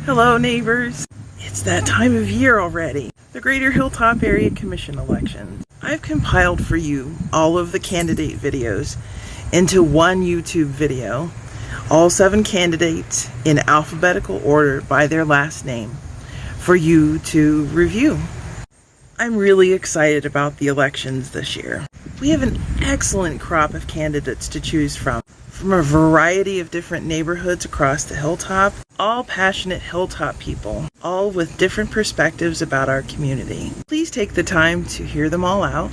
Hello neighbors! It's that time of year already, the Greater Hilltop Area Commission elections. I've compiled for you all of the candidate videos into one YouTube video, all 7 candidates in alphabetical order by their last name, for you to review. I'm really excited about the elections this year. We have an excellent crop of candidates to choose from a variety of different neighborhoods across the Hilltop, all passionate Hilltop people, all with different perspectives about our community. Please take the time to hear them all out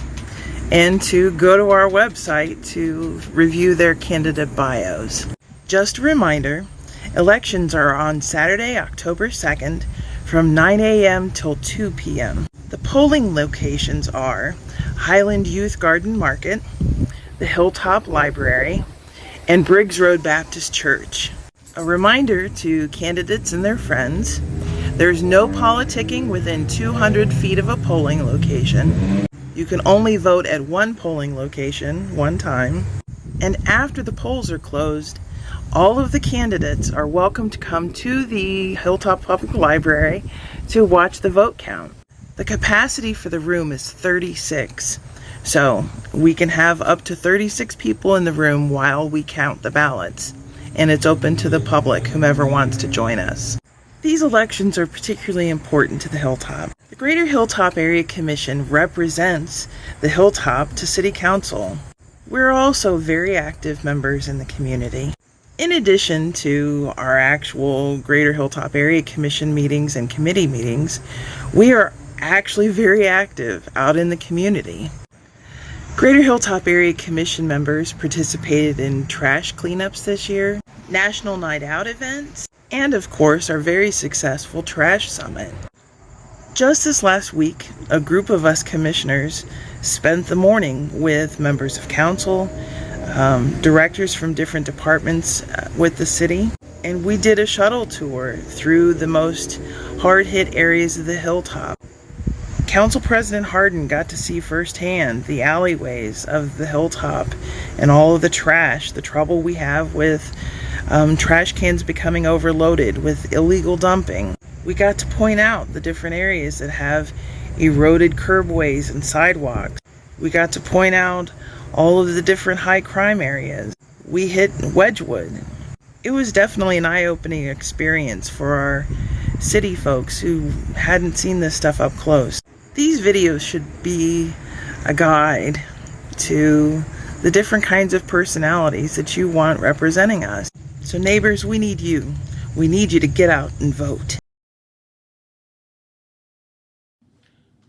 and to go to our website to review their candidate bios. Just a reminder, elections are on Saturday, October 2nd from 9 a.m. till 2 p.m. The polling locations are Highland Youth Garden Market, the Hilltop Library, and Briggs Road Baptist Church. A reminder to candidates and their friends, there's no politicking within 200 feet of a polling location. You can only vote at one polling location, one time. And after the polls are closed, all of the candidates are welcome to come to the Hilltop Public Library to watch the vote count. The capacity for the room is 36. So we can have up to 36 people in the room while we count the ballots, and it's open to the public, whomever wants to join us. These elections are particularly important to the Hilltop. The Greater Hilltop Area Commission represents the Hilltop to City Council. We're also very active members in the community. In addition to our actual Greater Hilltop Area Commission meetings and committee meetings, we are actually very active out in the community. Greater Hilltop Area Commission members participated in trash cleanups this year, National Night Out events, and of course our very successful Trash Summit. Just this last week, a group of us commissioners spent the morning with members of council, directors from different departments with the city, and we did a shuttle tour through the most hard-hit areas of the Hilltop. Council President Hardin got to see firsthand the alleyways of the Hilltop and all of the trash, the trouble we have with trash cans becoming overloaded with illegal dumping. We got to point out the different areas that have eroded curbways and sidewalks. We got to point out all of the different high crime areas. We hit Wedgwood. It was definitely an eye-opening experience for our city folks who hadn't seen this stuff up close. These videos should be a guide to the different kinds of personalities that you want representing us. So neighbors, we need you. We need you to get out and vote.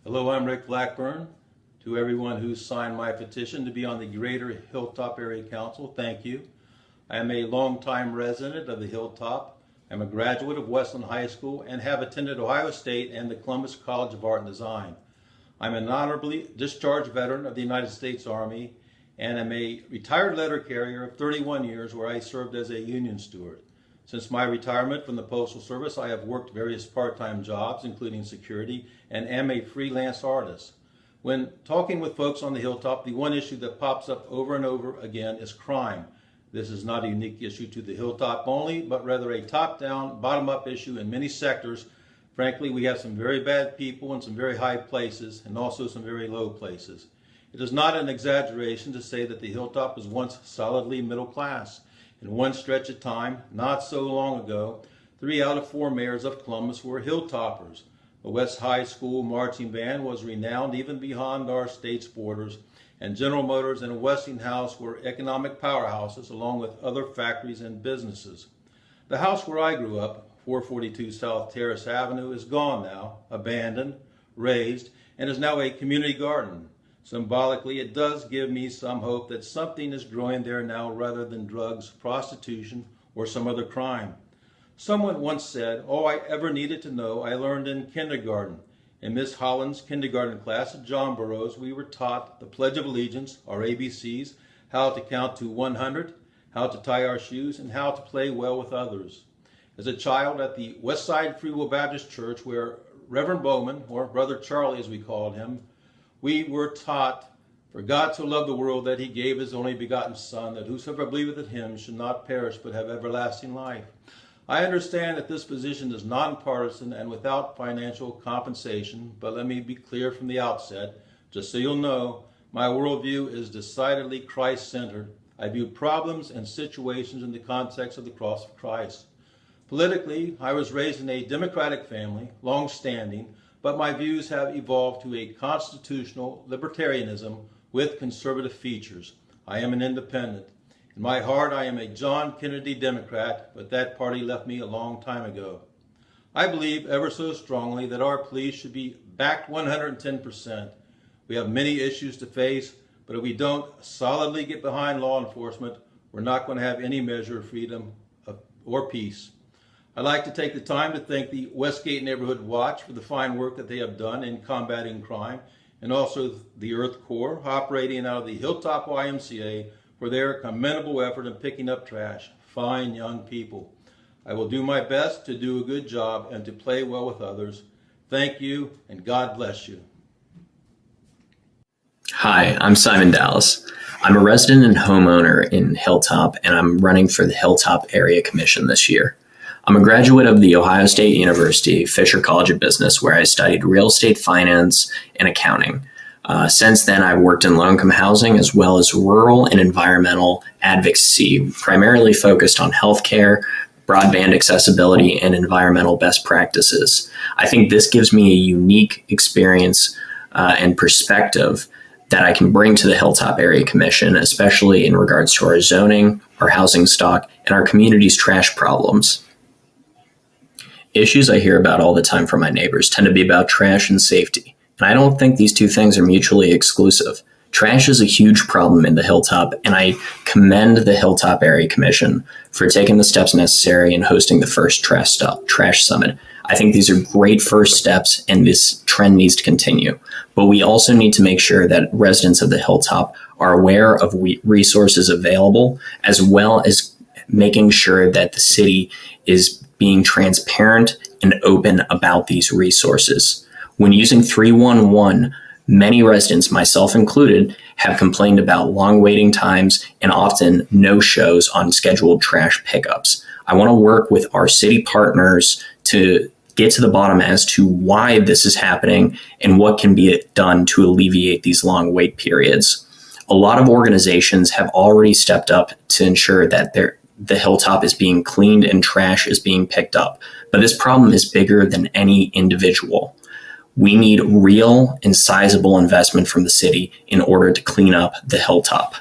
Hello, I'm Rick Blackburn. To everyone who signed my petition to be on the Greater Hilltop Area Council, thank you. I am a longtime resident of the Hilltop. I'm a graduate of Westland High School and have attended Ohio State and the Columbus College of Art and Design. I'm an honorably discharged veteran of the United States Army and am a retired letter carrier of 31 years where I served as a union steward. Since my retirement from the Postal Service, I have worked various part-time jobs, including security, and am a freelance artist. When talking with folks on the Hilltop, the one issue that pops up over and over again is crime. This is not a unique issue to the Hilltop only, but rather a top-down, bottom-up issue in many sectors. Frankly, we have some very bad people in some very high places and also some very low places. It is not an exaggeration to say that the Hilltop was once solidly middle class. In one stretch of time, not so long ago, 3 out of 4 mayors of Columbus were Hilltoppers. The West High School marching band was renowned even beyond our state's borders, and General Motors and Westinghouse were economic powerhouses along with other factories and businesses. The house where I grew up, 442 South Terrace Avenue, is gone now, abandoned, razed, and is now a community garden. Symbolically, it does give me some hope that something is growing there now rather than drugs, prostitution, or some other crime. Someone once said, "All I ever needed to know, I learned in kindergarten." In Miss Holland's kindergarten class at John Burroughs, we were taught the Pledge of Allegiance, our ABCs, how to count to 100, how to tie our shoes, and how to play well with others. As a child at the Westside Free Will Baptist Church, where Reverend Bowman, or Brother Charlie as we called him, we were taught, "For God so loved the world that he gave his only begotten Son, that whosoever believeth in him should not perish but have everlasting life." I understand that this position is nonpartisan and without financial compensation, but let me be clear from the outset, just so you'll know, my worldview is decidedly Christ-centered. I view problems and situations in the context of the cross of Christ. Politically, I was raised in a Democratic family, long-standing, but my views have evolved to a constitutional libertarianism with conservative features. I am an independent. In my heart, I am a John Kennedy Democrat, but that party left me a long time ago. I believe ever so strongly that our police should be backed 110%. We have many issues to face, but if we don't solidly get behind law enforcement, we're not going to have any measure of freedom or peace. I'd like to take the time to thank the Westgate Neighborhood Watch for the fine work that they have done in combating crime, and also the Earth Corps, operating out of the Hilltop YMCA, for their commendable effort in picking up trash. Fine young people. I will do my best to do a good job and to play well with others. Thank you, and God bless you. Hi, I'm Simon Dallas. I'm a resident and homeowner in Hilltop, and I'm running for the Hilltop Area Commission this year. I'm a graduate of the Ohio State University Fisher College of Business, where I studied real estate finance and accounting. Since then, I've worked in low-income housing as well as rural and environmental advocacy, primarily focused on healthcare, broadband accessibility, and environmental best practices. I think this gives me a unique experience and perspective that I can bring to the Hilltop Area Commission, especially in regards to our zoning, our housing stock, and our community's trash problems. Issues I hear about all the time from my neighbors tend to be about trash and safety. And I don't think these two things are mutually exclusive. Trash is a huge problem in the Hilltop, and I commend the Hilltop Area Commission for taking the steps necessary in hosting the first trash summit. I think these are great first steps, and this trend needs to continue. But we also need to make sure that residents of the Hilltop are aware of resources available, as well as making sure that the city is being transparent and open about these resources. When using 311, many residents, myself included, have complained about long waiting times and often no-shows on scheduled trash pickups. I want to work with our city partners to get to the bottom as to why this is happening and what can be done to alleviate these long wait periods. A lot of organizations have already stepped up to ensure that the Hilltop is being cleaned and trash is being picked up. But this problem is bigger than any individual. We need real and sizable investment from the city in order to clean up the Hilltop.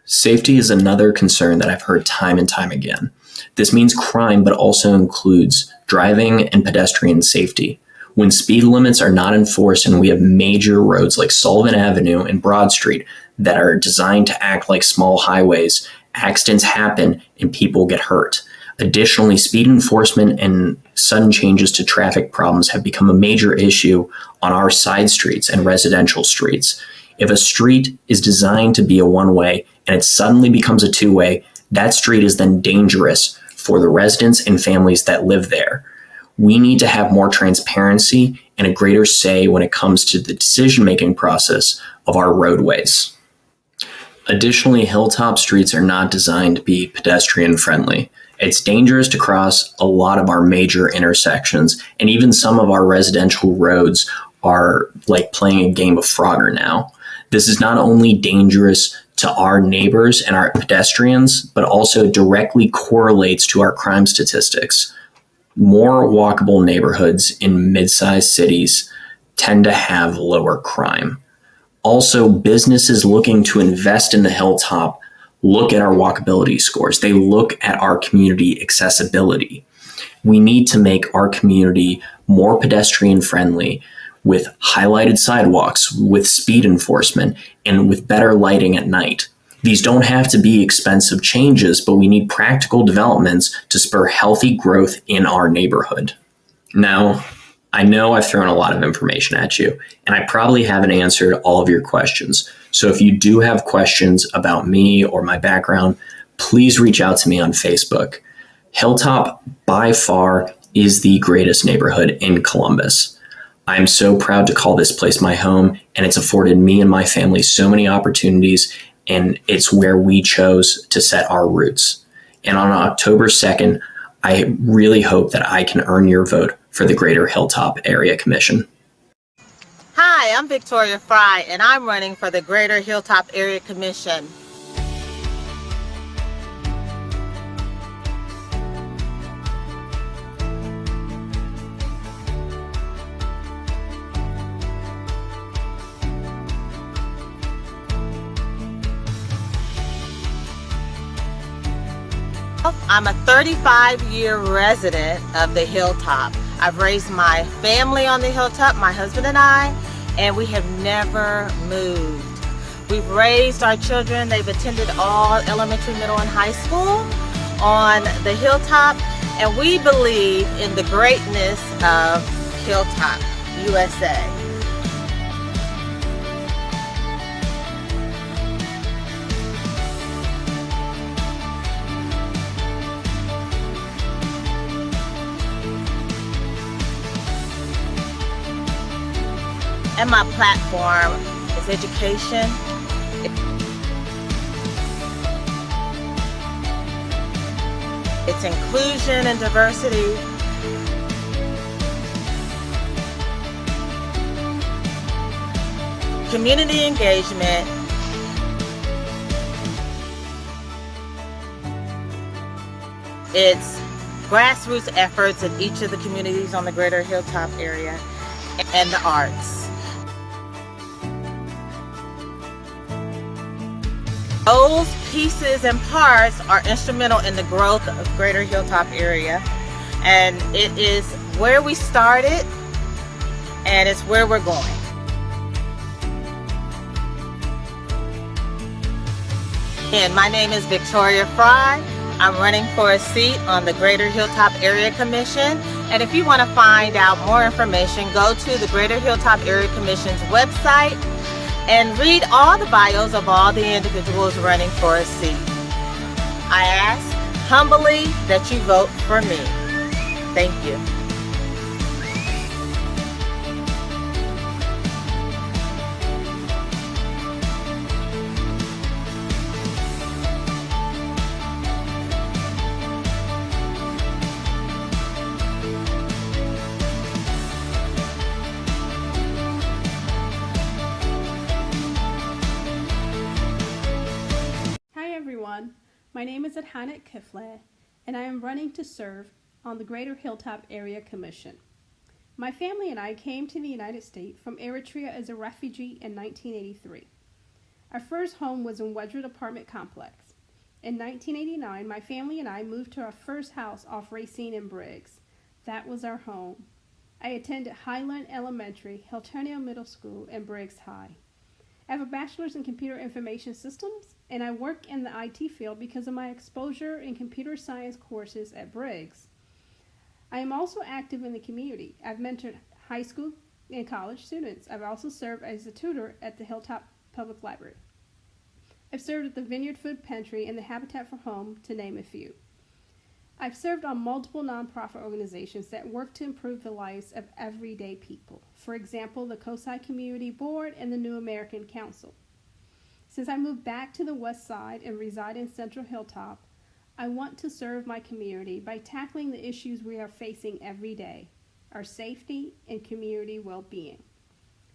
Safety is another concern that I've heard time and time again. This means crime, but also includes driving and pedestrian safety. When speed limits are not enforced and we have major roads like Sullivan Avenue and Broad Street that are designed to act like small highways, accidents happen and people get hurt. Additionally, speed enforcement and sudden changes to traffic problems have become a major issue on our side streets and residential streets. If a street is designed to be a one-way and it suddenly becomes a two-way, that street is then dangerous for the residents and families that live there. We need to have more transparency and a greater say when it comes to the decision-making process of our roadways. Additionally, Hilltop streets are not designed to be pedestrian-friendly. It's dangerous to cross a lot of our major intersections, and even some of our residential roads are like playing a game of Frogger now. This is not only dangerous to our neighbors and our pedestrians, but also directly correlates to our crime statistics. More walkable neighborhoods in mid-sized cities tend to have lower crime. Also, businesses looking to invest in the Hilltop look at our walkability scores. They look at our community accessibility. We need to make our community more pedestrian friendly with highlighted sidewalks, with speed enforcement, and with better lighting at night. These don't have to be expensive changes, but we need practical developments to spur healthy growth in our neighborhood. Now, I know I've thrown a lot of information at you, and I probably haven't answered all of your questions. So if you do have questions about me or my background, please reach out to me on Facebook. Hilltop, by far, is the greatest neighborhood in Columbus. I'm so proud to call this place my home, and it's afforded me and my family so many opportunities, and it's where we chose to set our roots. And on October 2nd, I really hope that I can earn your vote for the Greater Hilltop Area Commission. Hi, I'm Victoria Frye, and I'm running for the Greater Hilltop Area Commission. I'm a 35-year resident of the Hilltop. I've raised my family on the Hilltop, my husband and I, and we have never moved. We've raised our children. They've attended all elementary, middle, and high school on the Hilltop, and we believe in the greatness of Hilltop, USA. And my platform is education. It's inclusion and diversity. Community engagement. It's grassroots efforts in each of the communities on the Greater Hilltop area, and the arts. Those pieces and parts are instrumental in the growth of Greater Hilltop area, and it is where we started and it's where we're going. And my name is Victoria Frye. I'm running for a seat on the Greater Hilltop Area Commission, and if you want to find out more information, go to the Greater Hilltop Area Commission's website and read all the bios of all the individuals running for a seat. I ask humbly that you vote for me. Thank you. My name is Adhanet Kifle, and I am running to serve on the Greater Hilltop Area Commission. My family and I came to the United States from Eritrea as a refugee in 1983. Our first home was in Wedgewood Apartment Complex. In 1989, my family and I moved to our first house off Racine and Briggs. That was our home. I attended Highland Elementary, Hiltonio Middle School, and Briggs High. I have a bachelor's in computer information systems, and I work in the IT field because of my exposure in computer science courses at Briggs. I am also active in the community. I've mentored high school and college students. I've also served as a tutor at the Hilltop Public Library. I've served at the Vineyard Food Pantry and the Habitat for Home, to name a few. I've served on multiple nonprofit organizations that work to improve the lives of everyday people. For example, the COSI Community Board and the New American Council. Since I moved back to the West Side and reside in Central Hilltop, I want to serve my community by tackling the issues we are facing every day, our safety and community well-being.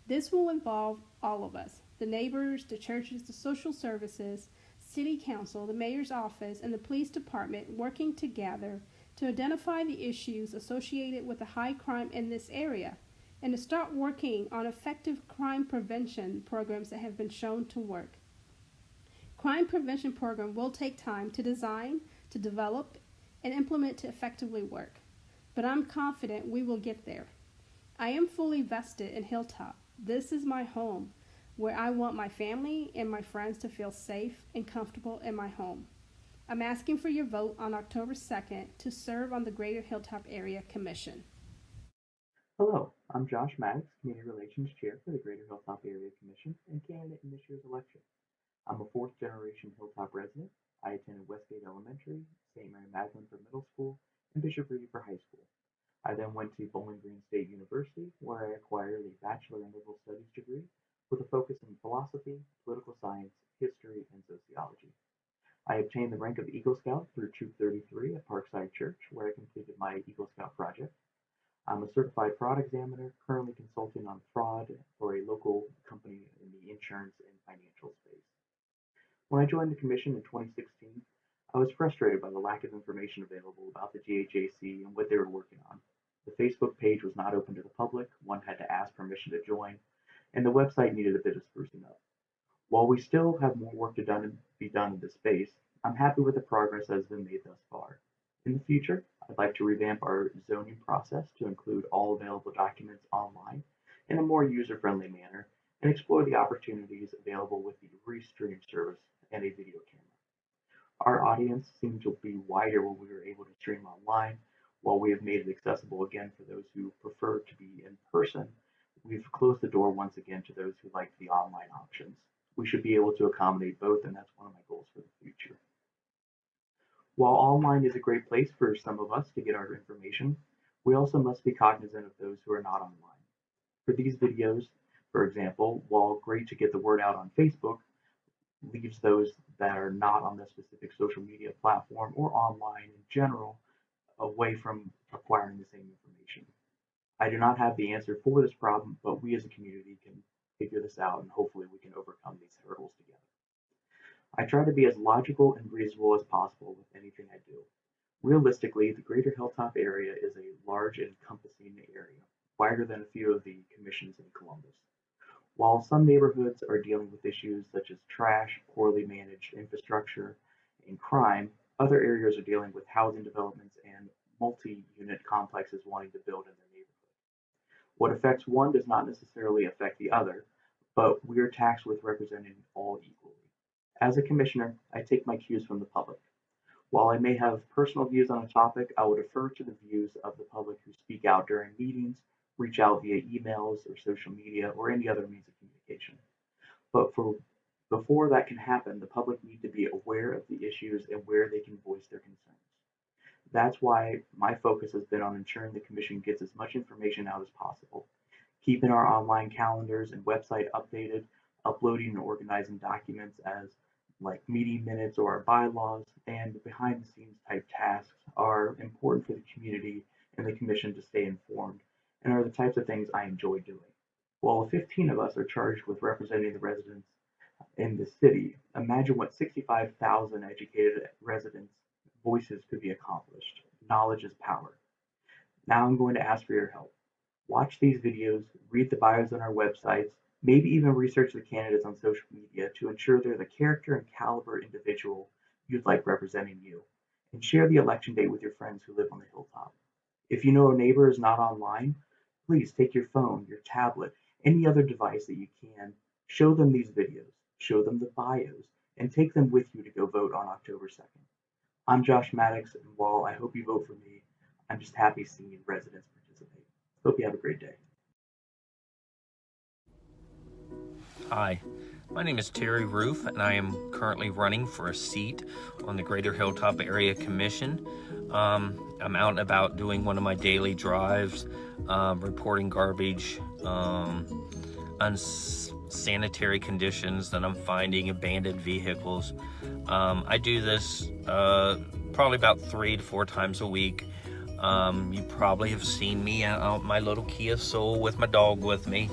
This will involve all of us, the neighbors, the churches, the social services, City Council, the Mayor's Office, and the Police Department working together to identify the issues associated with the high crime in this area and to start working on effective crime prevention programs that have been shown to work. Crime prevention program will take time to design, to develop, and implement to effectively work, but I'm confident we will get there. I am fully vested in Hilltop. This is my home, where I want my family and my friends to feel safe and comfortable in my home. I'm asking for your vote on October 2nd to serve on the Greater Hilltop Area Commission. Hello, I'm Josh Maddox, Community Relations Chair for the Greater Hilltop Area Commission and candidate in this year's election. I'm a fourth-generation Hilltop resident. I attended Westgate Elementary, St. Mary Magdalene for middle school, and Bishop Reed for high school. I then went to Bowling Green State University, where I acquired a Bachelor in Liberal Studies degree with a focus in philosophy, political science, history, and sociology. I obtained the rank of Eagle Scout through Troop 33 at Parkside Church, where I completed my Eagle Scout project. I'm a certified fraud examiner, currently consulting on fraud for a local company in the insurance and financial space. When I joined the commission in 2016, I was frustrated by the lack of information available about the GHAC and what they were working on. The Facebook page was not open to the public, one had to ask permission to join, and the website needed a bit of sprucing up. While we still have more work to be done in this space, I'm happy with the progress that has been made thus far. In the future, I'd like to revamp our zoning process to include all available documents online in a more user-friendly manner and explore the opportunities available with the Restream service and a video camera. Our audience seemed to be wider when we were able to stream online. While we have made it accessible again for those who prefer to be in person, we've closed the door once again to those who like the online options. We should be able to accommodate both, and that's one of my goals for the future. While online is a great place for some of us to get our information, we also must be cognizant of those who are not online. For these videos, for example, while great to get the word out on Facebook, leaves those that are not on the specific social media platform or online in general away from acquiring the same information. I do not have the answer for this problem, but we as a community can figure this out, and hopefully we can overcome these hurdles together. I try to be as logical and reasonable as possible with anything I do. Realistically, the greater Hilltop area is a large and encompassing area, wider than a few of the commissions in Columbus. While some neighborhoods are dealing with issues such as trash, poorly managed infrastructure, and crime, other areas are dealing with housing developments and multi-unit complexes wanting to build in their neighborhood. What affects one does not necessarily affect the other, but we are tasked with representing all equally. As a commissioner, I take my cues from the public. While I may have personal views on a topic, I will defer to the views of the public who speak out during meetings, reach out via emails or social media or any other means of communication. But before that can happen, the public need to be aware of the issues and where they can voice their concerns. That's why my focus has been on ensuring the commission gets as much information out as possible, keeping our online calendars and website updated, uploading and organizing documents as like meeting minutes or our bylaws, and behind the scenes type tasks are important for the community and the commission to stay informed, and are the types of things I enjoy doing. While 15 of us are charged with representing the residents in the city, imagine what 65,000 educated residents' voices could be accomplished. Knowledge is power. Now I'm going to ask for your help. Watch these videos, read the bios on our websites, maybe even research the candidates on social media to ensure they're the character and caliber individual you'd like representing you, and share the election date with your friends who live on the Hilltop. If you know a neighbor is not online, please take your phone, your tablet, any other device that you can, show them these videos, show them the bios, and take them with you to go vote on October 2nd. I'm Josh Maddox, and while I hope you vote for me, I'm just happy seeing residents participate. Hope you have a great day. Hi, my name is Terry Roofe, and I am currently running for a seat on the Greater Hilltop Area Commission. I'm out and about doing one of my daily drives, reporting garbage, unsanitary conditions that I'm finding, abandoned vehicles. I do this probably about 3 to 4 times a week. You probably have seen me out my little Kia Soul with my dog with me.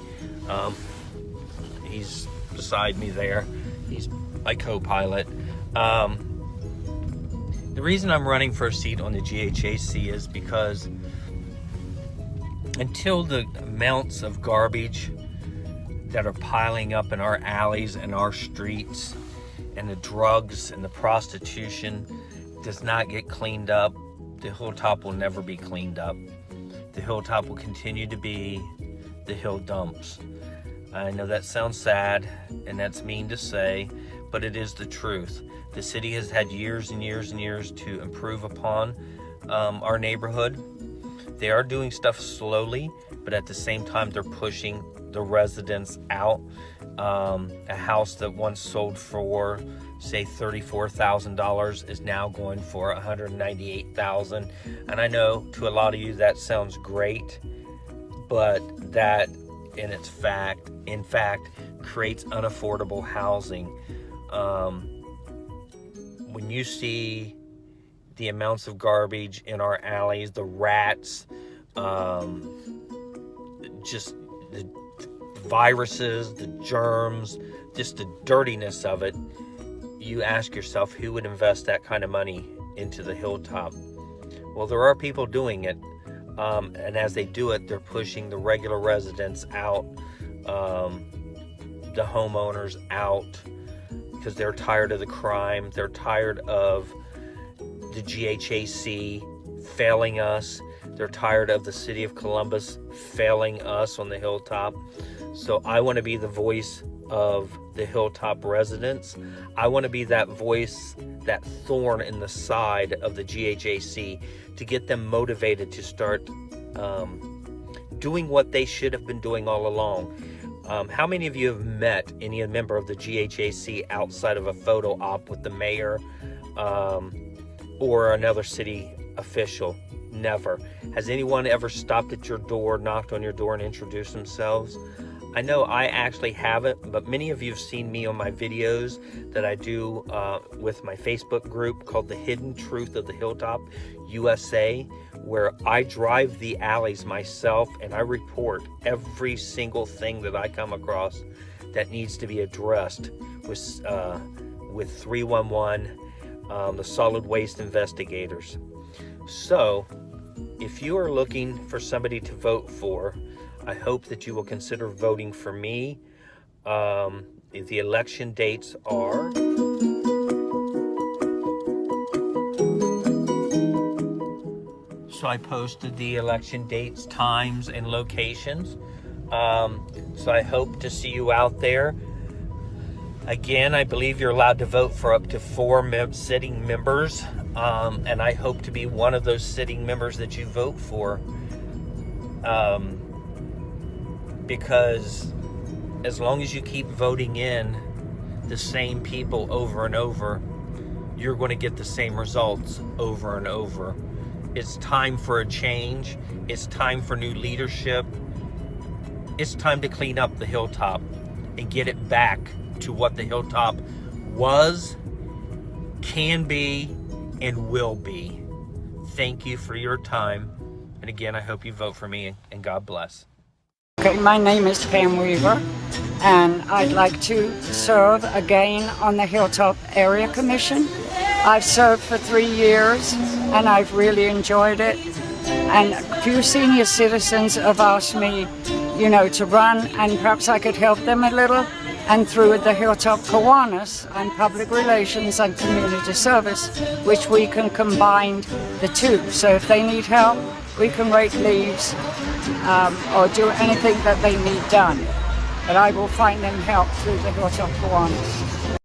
He's beside me there. He's my co-pilot. The reason I'm running for a seat on the GHAC is because until the amounts of garbage that are piling up in our alleys and our streets, and the drugs and the prostitution does not get cleaned up, the Hilltop will never be cleaned up. The Hilltop will continue to be the Hill Dumps. I know that sounds sad, and that's mean to say, but it is the truth. The city has had years and years and years to improve upon our neighborhood. They are doing stuff slowly, but at the same time, they're pushing the residents out. A house that once sold for, say, $34,000 is now going for $198,000. And I know to a lot of you that sounds great, but that in fact creates unaffordable housing. when you see the amounts of garbage in our alleys, the rats, just the viruses, the germs, just the dirtiness of it, you ask yourself, who would invest that kind of money into the Hilltop? Well, there are people doing it, and as they do it, they're pushing the regular residents out, the homeowners out, because they're tired of the crime. They're tired of the GHAC failing us. They're tired of the city of Columbus failing us on the Hilltop. So I want to be the voice of the Hilltop residents. I want to be that voice, that thorn in the side of the GHAC, to get them motivated to start doing what they should have been doing all along. How many of you have met any member of the GHAC outside of a photo op with the mayor or another city official? Never. Has anyone ever stopped at your door, knocked on your door, and introduced themselves? I know I actually haven't, but many of you have seen me on my videos that I do with my Facebook group called The Hidden Truth of the Hilltop USA, where I drive the alleys myself and I report every single thing that I come across that needs to be addressed with 311, the solid waste investigators. So, if you are looking for somebody to vote for, I hope that you will consider voting for me. The election dates are so I posted the election dates, times, and locations. So I hope to see you out there. Again, I believe you're allowed to vote for up to 4 sitting members, and I hope to be one of those sitting members that you vote for, because as long as you keep voting in the same people over and over, you're going to get the same results over and over. It's time for a change. It's time for new leadership. It's time to clean up the Hilltop and get it back to what the Hilltop was, can be, and will be. Thank you for your time. And again, I hope you vote for me, and God bless. Okay, my name is Pam Weaver, and I'd like to serve again on the Hilltop Area Commission. I've served for 3 years, and I've really enjoyed it. And a few senior citizens have asked me, to run, and perhaps I could help them a little. And through the Hilltop Kiwanis and Public Relations and Community Service, which we can combine the two. So if they need help, we can rake leaves or do anything that they need done. But I will find them help through the Hilltop Kiwanis.